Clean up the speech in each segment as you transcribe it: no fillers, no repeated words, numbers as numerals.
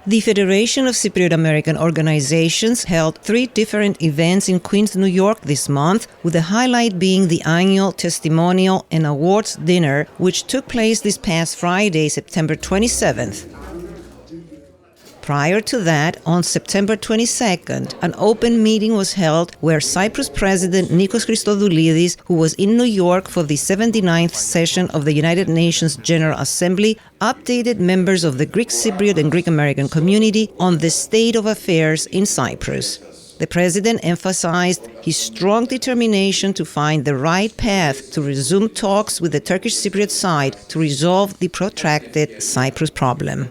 The Federation of Cypriot American Organizations held 3 different events in Queens, New York this month, with the highlight being the annual Testimonial and Awards Dinner, which took place this past Friday, September 27th. Prior to that, on September 22nd, an open meeting was held where Cyprus President Nikos Christodoulides, who was in New York for the 79th session of the United Nations General Assembly, updated members of the Greek Cypriot and Greek American community on the state of affairs in Cyprus. The president emphasized his strong determination to find the right path to resume talks with the Turkish Cypriot side to resolve the protracted Cyprus problem.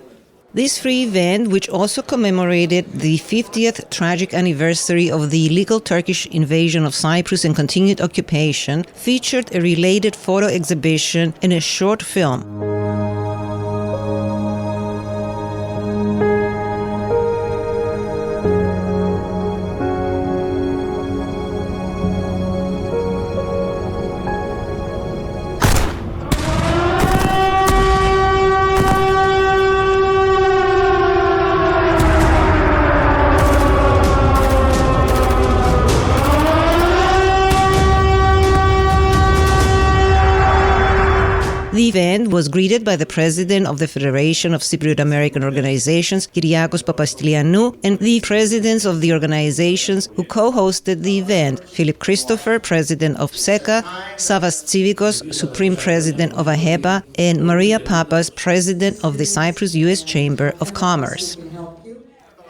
This free event, which also commemorated the 50th tragic anniversary of the illegal Turkish invasion of Cyprus and continued occupation, featured a related photo exhibition and a short film. The event was greeted by the president of the Federation of Cypriot American Organizations, Kyriakos Papastylianou, and the presidents of the organizations who co-hosted the event, Philip Christopher, president of FCAO, Savas Tsivicos, supreme president of AHEPA, and Maria Papas, president of the Cyprus U.S. Chamber of Commerce.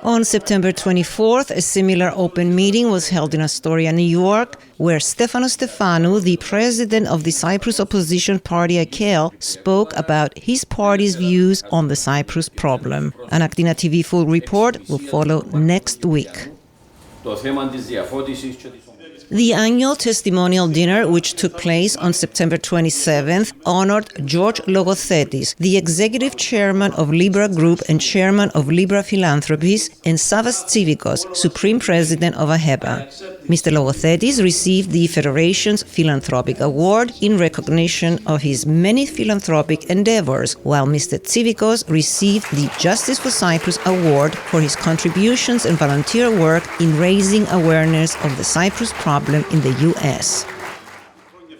On September 24th, a similar open meeting was held in Astoria, New York, where Stefanos Stefanou, the president of the Cyprus opposition party AKTINA, spoke about his party's views on the Cyprus problem. An AKTINA TV full report will follow next week. The annual Testimonial Dinner, which took place on September 27th, honored George Logothetis, the executive chairman of Libra Group and chairman of Libra Philanthropies, and Savas Tsivicos, supreme president of AHEPA. Mr. Logothetis received the Federation's Philanthropic Award in recognition of his many philanthropic endeavors, while Mr. Tsivicos received the Justice for Cyprus Award for his contributions and volunteer work in raising awareness of the Cyprus problem in the U.S.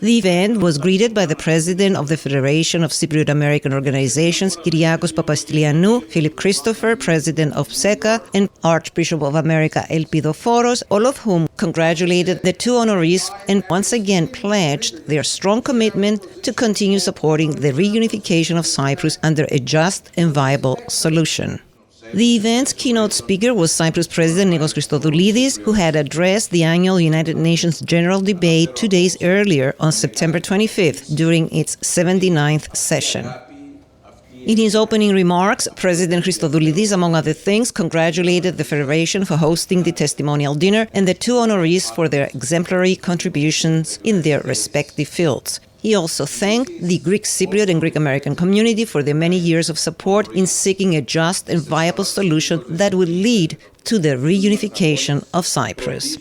The event was greeted by the president of the Federation of Cypriot American Organizations, Kyriakos Papastylianou, Philip Christopher, president of FCAO, and Archbishop of America Elpidoforos, all of whom congratulated the 2 honorees and once again pledged their strong commitment to continue supporting the reunification of Cyprus under a just and viable solution. The event's keynote speaker was Cyprus President Nikos Christodoulides, who had addressed the annual United Nations General Debate 2 days earlier on September 25th during its 79th session. In his opening remarks, President Christodoulides, among other things, congratulated the Federation for hosting the Testimonial Dinner and the 2 honorees for their exemplary contributions in their respective fields. He also thanked the Greek Cypriot and Greek American community for their many years of support in seeking a just and viable solution that would lead to the reunification of Cyprus.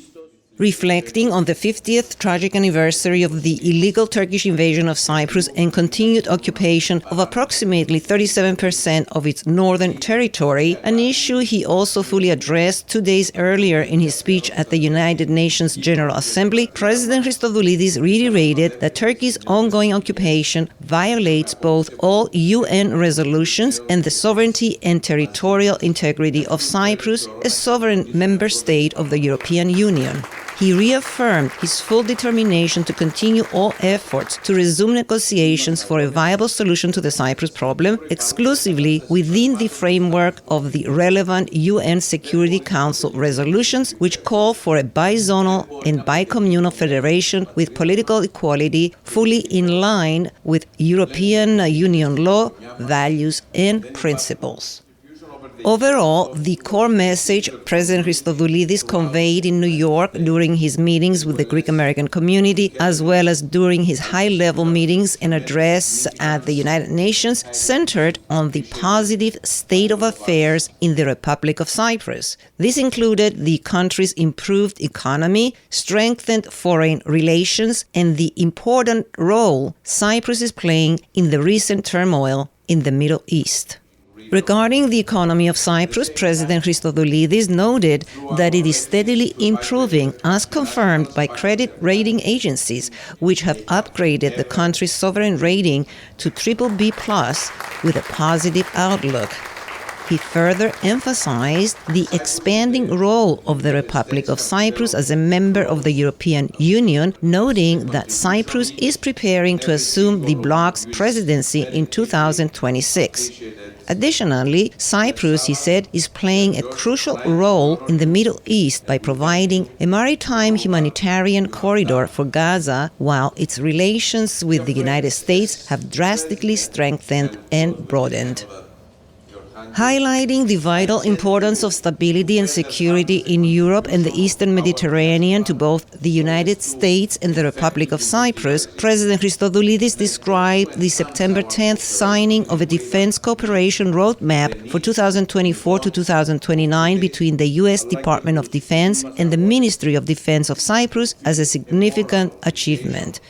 Reflecting on the 50th tragic anniversary of the illegal Turkish invasion of Cyprus and continued occupation of approximately 37% of its northern territory, an issue he also fully addressed 2 days earlier in his speech at the United Nations General Assembly, President Christodoulides reiterated that Turkey's ongoing occupation violates both all UN resolutions and the sovereignty and territorial integrity of Cyprus, a sovereign member state of the European Union. He reaffirmed his full determination to continue all efforts to resume negotiations for a viable solution to the Cyprus problem exclusively within the framework of the relevant UN Security Council resolutions, which call for a bizonal and bicommunal federation with political equality fully in line with European Union law, values, and principles. Overall, the core message President Christodoulides conveyed in New York during his meetings with the Greek American community, as well as during his high-level meetings and address at the United Nations, centered on the positive state of affairs in the Republic of Cyprus. This included the country's improved economy, strengthened foreign relations, and the important role Cyprus is playing in the recent turmoil in the Middle East. Regarding the economy of Cyprus, President Christodoulides noted that it is steadily improving, as confirmed by credit rating agencies, which have upgraded the country's sovereign rating to BBB+, with a positive outlook. He further emphasized the expanding role of the Republic of Cyprus as a member of the European Union, noting that Cyprus is preparing to assume the bloc's presidency in 2026. Additionally, Cyprus, he said, is playing a crucial role in the Middle East by providing a maritime humanitarian corridor for Gaza, while its relations with the United States have drastically strengthened and broadened. Highlighting the vital importance of stability and security in Europe and the Eastern Mediterranean to both the United States and the Republic of Cyprus, President Christodoulides described the September 10th signing of a defense cooperation roadmap for 2024 to 2029 between the U.S. Department of Defense and the Ministry of Defense of Cyprus as a significant achievement.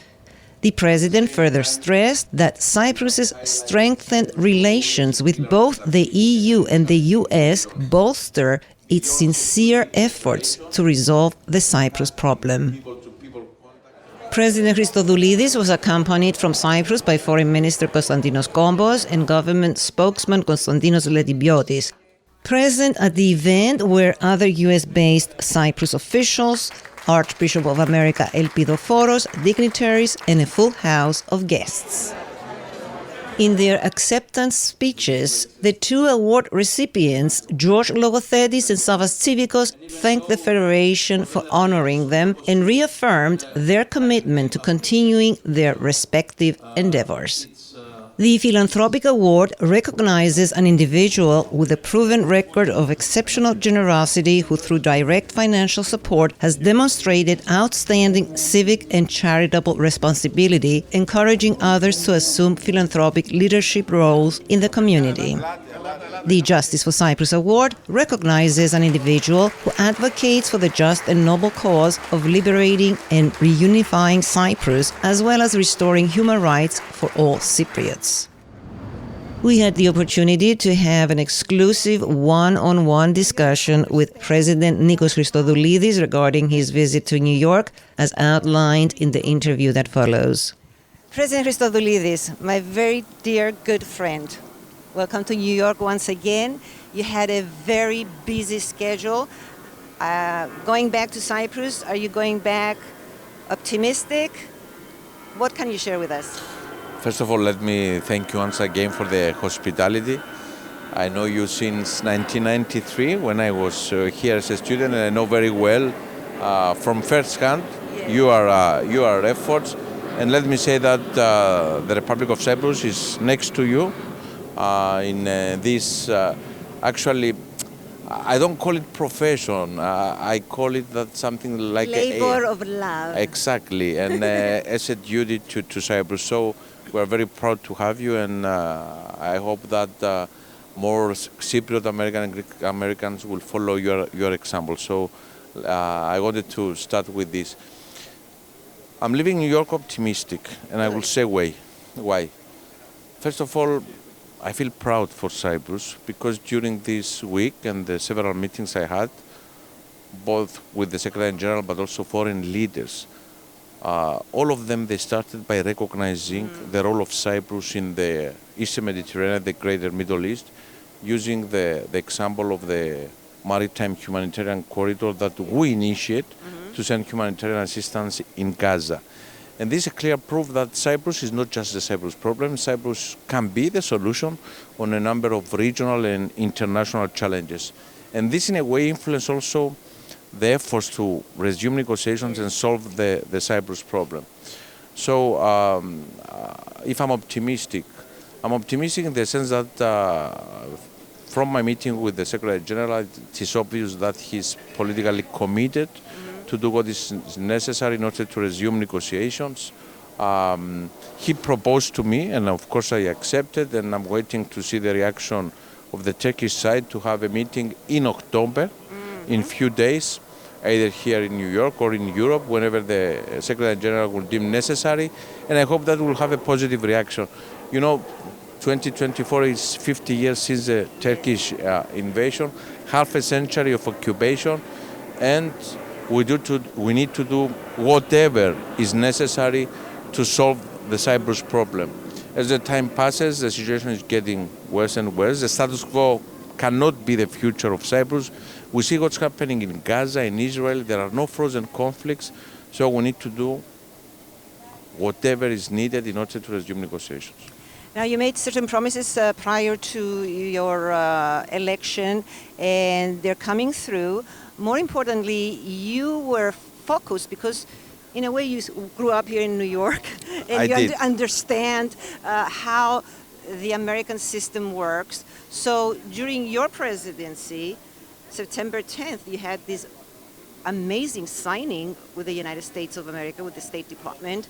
The president further stressed that Cyprus's strengthened relations with both the EU and the US bolster its sincere efforts to resolve the Cyprus problem. President Christodoulides was accompanied from Cyprus by Foreign Minister Konstantinos Kombos and government spokesman Konstantinos Letibiotis. Present at the event were other US-based Cyprus officials, Archbishop of America Elpidoforos, dignitaries, and a full house of guests. In their acceptance speeches, the two award recipients, George Logothetis and Savas Tsivicos, thanked the Federation for honoring them and reaffirmed their commitment to continuing their respective endeavors. The Philanthropic Award recognizes an individual with a proven record of exceptional generosity who, through direct financial support, has demonstrated outstanding civic and charitable responsibility, encouraging others to assume philanthropic leadership roles in the community. The Justice for Cyprus Award recognizes an individual who advocates for the just and noble cause of liberating and reunifying Cyprus, as well as restoring human rights for all Cypriots. We had the opportunity to have an exclusive one-on-one discussion with President Nikos Christodoulides regarding his visit to New York, as outlined in the interview that follows. President Christodoulides, my very dear good friend, welcome to New York once again. You had a very busy schedule. Going back to Cyprus, are you going back optimistic? What can you share with us? First of all, let me thank you once again for the hospitality. I know you since 1993 when I was here as a student, and I know very well from first hand your efforts. And let me say that the Republic of Cyprus is next to you in this, actually, I don't call it profession, I call it that something like labor of love. Exactly, and as a duty to Cyprus. So we are very proud to have you, and I hope that more Cypriot American and Greek Americans will follow your example. So I wanted to start with this. I'm leaving New York optimistic, and I will say why. First of all, I feel proud for Cyprus because during this week and the several meetings I had, both with the Secretary General but also foreign leaders, all of them, they started by recognizing the role of Cyprus in the Eastern Mediterranean, the greater Middle East, using the example of the maritime humanitarian corridor that we initiate to send humanitarian assistance in Gaza. And this is a clear proof that Cyprus is not just the Cyprus problem. Cyprus can be the solution on a number of regional and international challenges. And this in a way influences also the efforts to resume negotiations and solve the Cyprus problem. So if I'm optimistic in the sense that from my meeting with the Secretary General, it is obvious that he's politically committed to do what is necessary in order to resume negotiations. He proposed to me, and of course I accepted, and I'm waiting to see the reaction of the Turkish side to have a meeting in October, in few days, either here in New York or in Europe, whenever the Secretary General will deem necessary, and I hope that we'll have a positive reaction. You know, 2024 is 50 years since the Turkish invasion, half a century of occupation, and we need to do whatever is necessary to solve the Cyprus problem. As the time passes, the situation is getting worse and worse. The status quo cannot be the future of Cyprus. We see what's happening in Gaza, in Israel. There are no frozen conflicts, so we need to do whatever is needed in order to resume negotiations. Now, you made certain promises prior to your election, and they're coming through. More importantly, you were focused because, in a way, you grew up here in New York, and you understand how the American system works. So during your presidency, September 10th, you had this amazing signing with the United States of America, with the State Department,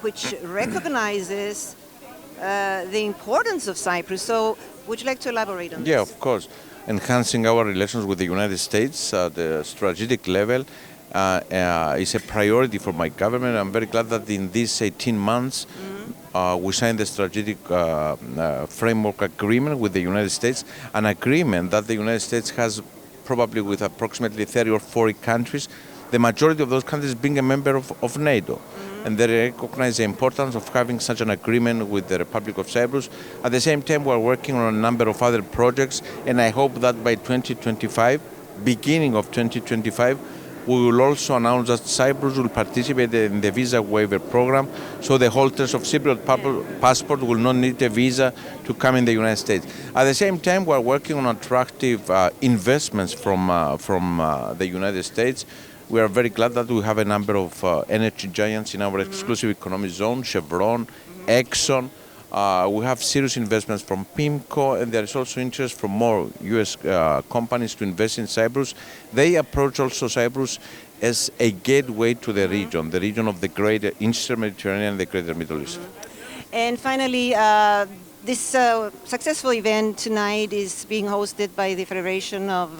which recognizes the importance of Cyprus. So would you like to elaborate on this? Yeah, of course. Enhancing our relations with the United States at the strategic level is a priority for my government. I'm very glad that in these 18 months we signed the strategic framework agreement with the United States, an agreement that the United States has probably with approximately 30 or 40 countries, the majority of those countries being a member of NATO. And they recognize the importance of having such an agreement with the Republic of Cyprus. At the same time, we're working on a number of other projects, and I hope that by 2025, beginning of 2025, we will also announce that Cyprus will participate in the visa waiver program, so the holders of Cypriot passport will not need a visa to come in the United States. At the same time, we're working on attractive investments from the United States. We are very glad that we have a number of energy giants in our exclusive economic zone, Chevron, Exxon. We have serious investments from PIMCO, and there is also interest from more U.S. companies to invest in Cyprus. They approach also Cyprus as a gateway to the region of the greater Eastern Mediterranean and the greater Middle East. And finally, this successful event tonight is being hosted by the Federation of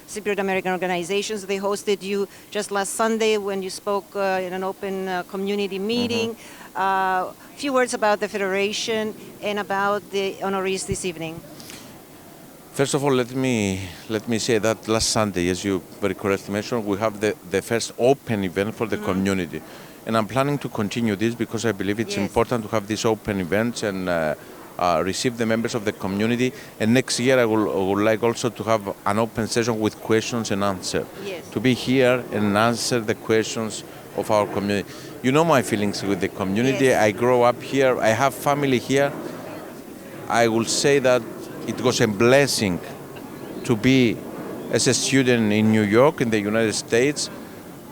Cypriot American Organizations. They hosted you just last Sunday when you spoke in an open community meeting. A few words about the Federation and about the honorees this evening. First of all, let me say that last Sunday, as you very correctly mentioned, we have the first open event for the community. And I'm planning to continue this because I believe it's important to have these open events and receive the members of the community. And next year I would like also to have an open session with questions and answers. To be here and answer the questions of our community. You know my feelings with the community. I grew up here. I have family here. I will say that it was a blessing to be as a student in New York, in the United States.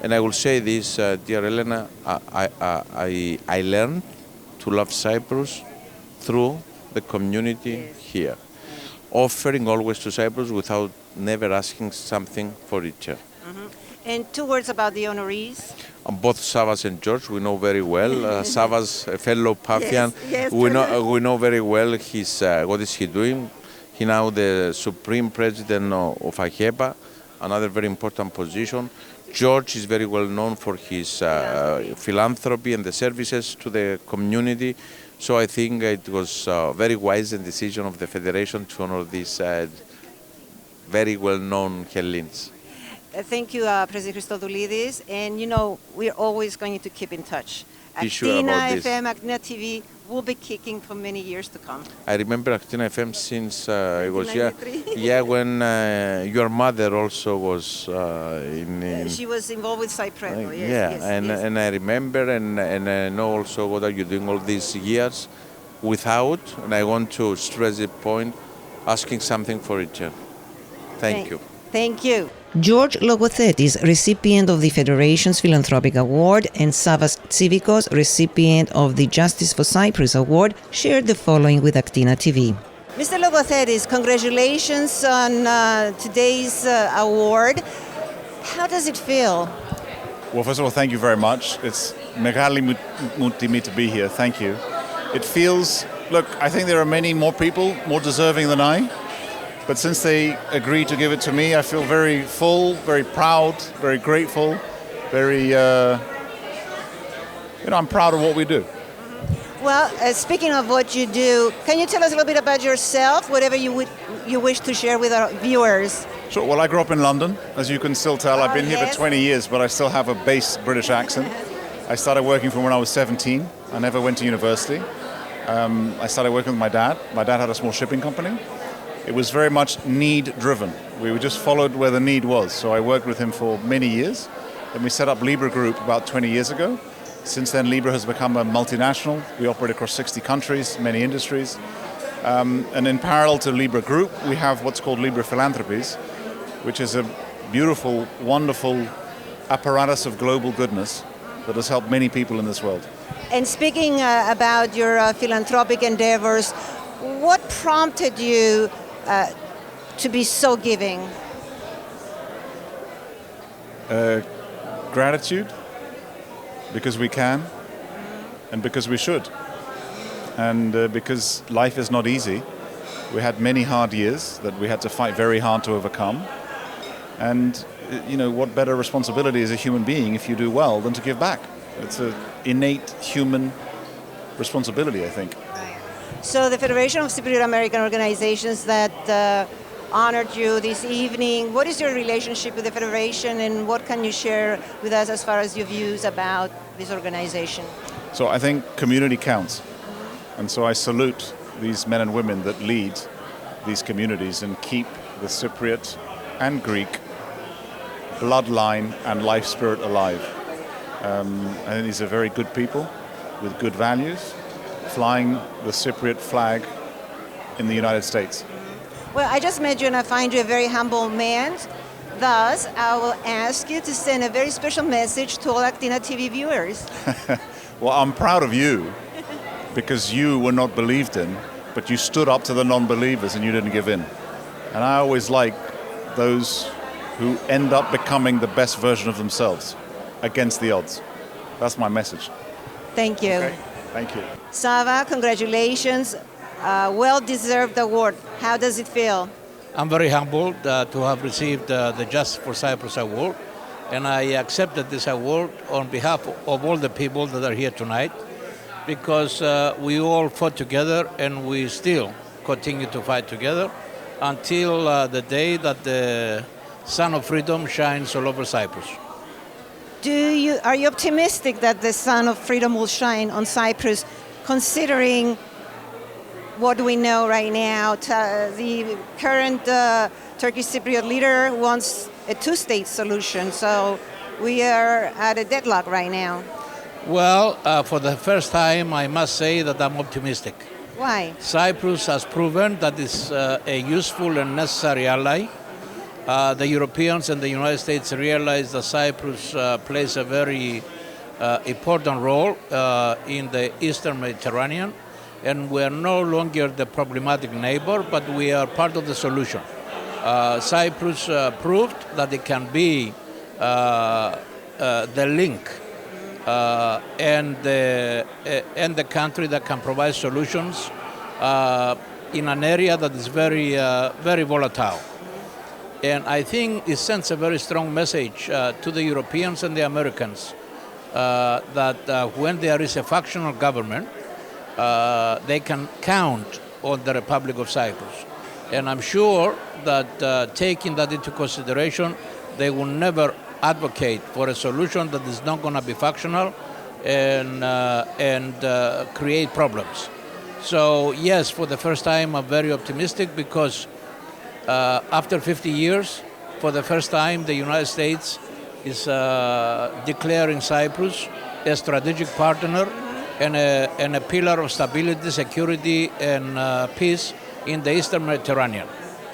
And I will say this, dear Elena, I learned to love Cyprus through the community here, offering always to Cyprus without never asking something for return. And 2 words about the honorees. Both Savas and George, we know very well. Savas, a fellow Paphian, we know very well what is he doing. He now the Supreme President of AHEPA, another very important position. George is very well known for his philanthropy and the services to the community. So I think it was a very wise decision of the Federation to honor these very well-known Hellenes. Thank you, President Christodoulides. And you know, we're always going to keep in touch. Be sure about AKTINA this. FM, AKTINA TV will be kicking for many years to come. I remember AKTINA FM since I was when your mother also was she was involved with Cypriot. And I remember and I know also what are you doing all these years without, and I want to stress the point, asking something for return. Thank you. Thank you. George Logothetis, recipient of the Federation's Philanthropic Award, and Savas Tsivicos, recipient of the Justice for Cyprus Award, shared the following with AKTINA TV. Mr. Logothetis, congratulations on today's award. How does it feel? Well, first of all, thank you very much. It's μεγάλη μου τιμή to be here. Thank you. It feels, look, I think there are many more people more deserving than I. But since they agreed to give it to me, I feel very full, very proud, very grateful, very, I'm proud of what we do. Well, speaking of what you do, can you tell us a little bit about yourself, whatever you wish to share with our viewers? Sure. Well, I grew up in London, as you can still tell. I've been here for 20 years, but I still have a base British accent. I started working from when I was 17. I never went to university. I started working with my dad. My dad had a small shipping company. It was very much need-driven. We just followed where the need was. So I worked with him for many years. Then we set up Libra Group about 20 years ago. Since then, Libra has become a multinational. We operate across 60 countries, many industries. And in parallel to Libra Group, we have what's called Libra Philanthropies, which is a beautiful, wonderful apparatus of global goodness that has helped many people in this world. And speaking about your philanthropic endeavors, what prompted you to be so giving? Gratitude, because we can, and because we should. And because life is not easy. We had many hard years that we had to fight very hard to overcome. And, you know, what better responsibility as a human being, if you do well, than to give back? It's an innate human responsibility, I think. So the Federation of Cypriot American Organizations that honored you this evening, what is your relationship with the Federation, and what can you share with us as far as your views about this organization? So I think community counts. And so I salute these men and women that lead these communities and keep the Cypriot and Greek bloodline and life spirit alive. I think these are very good people with good values, flying the Cypriot flag in the United States. Well, I just met you and I find you a very humble man. Thus, I will ask you to send a very special message to all AKTINA TV viewers. Well, I'm proud of you because you were not believed in, but you stood up to the non-believers and you didn't give in. And I always like those who end up becoming the best version of themselves against the odds. That's my message. Thank you. Okay. Thank you. Sava, congratulations. Well-deserved award. How does it feel? I'm very humbled to have received the Justice for Cyprus Award, and I accepted this award on behalf of all the people that are here tonight, because we all fought together and we still continue to fight together until the day that the sun of freedom shines all over Cyprus. Are you optimistic that the sun of freedom will shine on Cyprus, considering what we know right now? The current Turkish Cypriot leader wants a two-state solution, so we are at a deadlock right now. Well, for the first time, I must say that I'm optimistic. Why? Cyprus has proven that it's a useful and necessary ally. The Europeans and the United States realize that Cyprus plays a very important role in the Eastern Mediterranean, and we are no longer the problematic neighbor, but we are part of the solution. Cyprus proved that it can be the link and the country that can provide solutions in an area that is very, very volatile. And I think it sends a very strong message to the Europeans and the Americans that when there is a factional government, they can count on the Republic of Cyprus. And I'm sure that taking that into consideration, they will never advocate for a solution that is not going to be factional and create problems. So yes, for the first time, I'm very optimistic because after 50 years, for the first time, the United States is declaring Cyprus a strategic partner and a pillar of stability, security, and peace in the Eastern Mediterranean.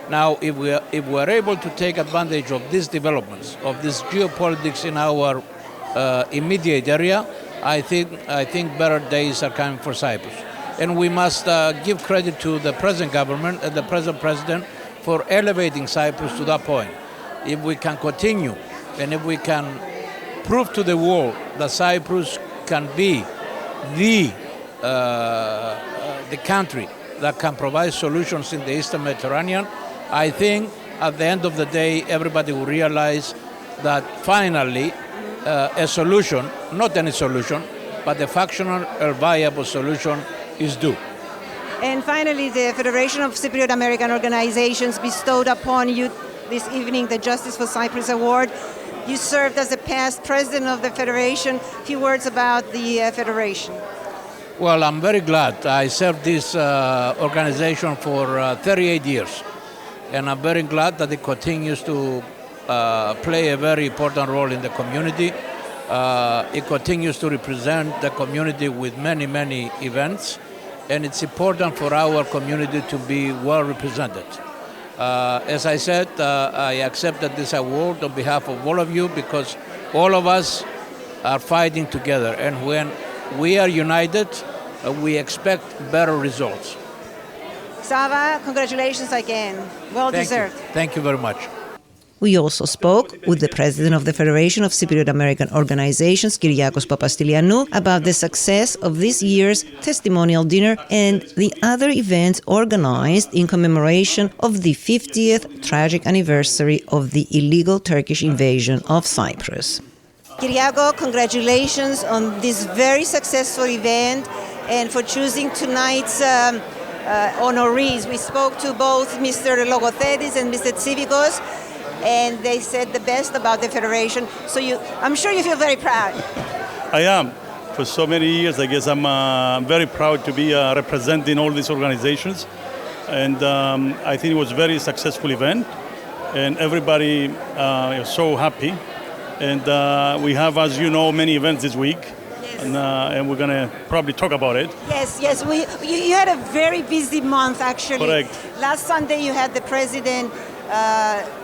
Now, if we are able to take advantage of these developments, of this geopolitics in our immediate area, I think better days are coming for Cyprus. And we must give credit to the present government and the present president for elevating Cyprus to that point. If we can continue and if we can prove to the world that Cyprus can be the country that can provide solutions in the Eastern Mediterranean, I think at the end of the day everybody will realize that finally a solution, not any solution, but the functional and viable solution is due. And finally, the Federation of Cypriot American Organizations bestowed upon you this evening the Justice for Cyprus Award. You served as the past president of the Federation. A few words about the Federation. Well, I'm very glad. I served this organization for 38 years. And I'm very glad that it continues to play a very important role in the community. It continues to represent the community with many, many events. And it's important for our community to be well represented. As I said, I accepted this award on behalf of all of you because all of us are fighting together. And when we are united, we expect better results. Sava, congratulations again. Well deserved. Thank you very much. We also spoke with the president of the Federation of Cypriot American Organizations, Kyriakos Papastylianou, about the success of this year's Testimonial Dinner and the other events organized in commemoration of the 50th tragic anniversary of the illegal Turkish invasion of Cyprus. Kyriakos, congratulations on this very successful event and for choosing tonight's honorees. We spoke to both Mr. Logothetis and Mr. Tsivicos, and they said the best about the Federation. So I'm sure you feel very proud. I am. For so many years, I guess I'm very proud to be representing all these organizations. And I think it was a very successful event. And everybody is so happy. And we have, as you know, many events this week. Yes. And we're going to probably talk about it. Yes. You had a very busy month, actually. Correct. Last Sunday, you had the president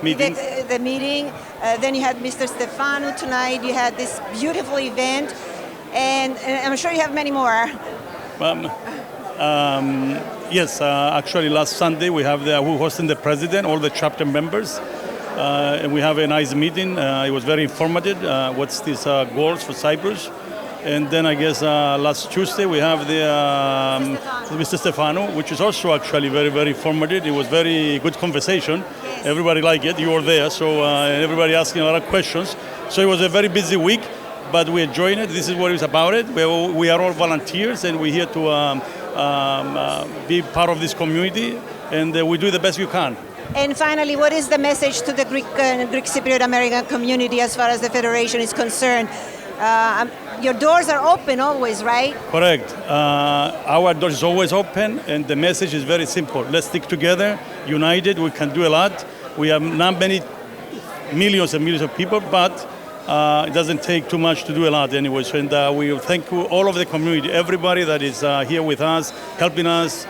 meeting. The meeting. Then you had Mr. Stefanou tonight. You had this beautiful event, and I'm sure you have many more. Yes, actually last Sunday we're hosting the president, all the chapter members, and we have a nice meeting. It was very informative. What's these goals for Cyprus? And then I guess last Tuesday we have the Mr. Stefanou, which is also actually very, very informative. It was very good conversation. Yes. Everybody liked it. You were there, so everybody asking a lot of questions. So it was a very busy week, but we're enjoying it. This is what it's about it. We are all volunteers, and we're here to be part of this community, and we do the best we can. And finally, what is the message to the Greek Cypriot American community as far as the Federation is concerned? Your doors are open always, right? Correct. Our door is always open, and the message is very simple. Let's stick together, united, we can do a lot. We have not many millions and millions of people, but it doesn't take too much to do a lot anyways. And we thank all of the community, everybody that is here with us, helping us,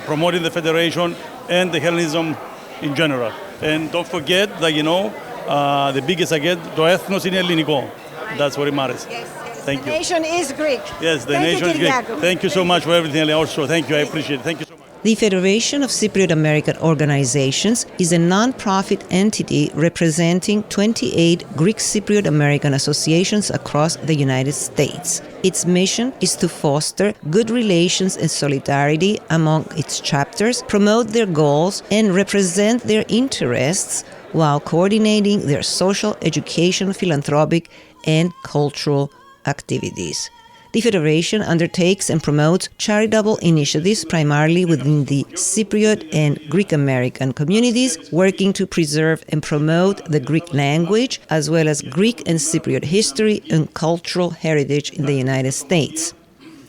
promoting the Federation and the Hellenism in general. And don't forget that, the biggest again, το έθνος είναι ελληνικό. That's what it matters. Yes. Thank you. The nation is Greek. Yes, the nation is Greek. Thank you so much for everything also. Thank you, I appreciate it. Thank you so much. The Federation of Cypriot American Organizations is a non-profit entity representing 28 Greek Cypriot American associations across the United States. Its mission is to foster good relations and solidarity among its chapters, promote their goals, and represent their interests while coordinating their social, education, philanthropic, and cultural activities. The Federation undertakes and promotes charitable initiatives primarily within the Cypriot and Greek American communities, working to preserve and promote the Greek language, as well as Greek and Cypriot history and cultural heritage in the United States.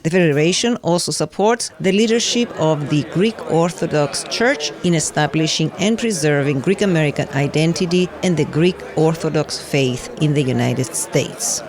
The Federation also supports the leadership of the Greek Orthodox Church in establishing and preserving Greek American identity and the Greek Orthodox faith in the United States.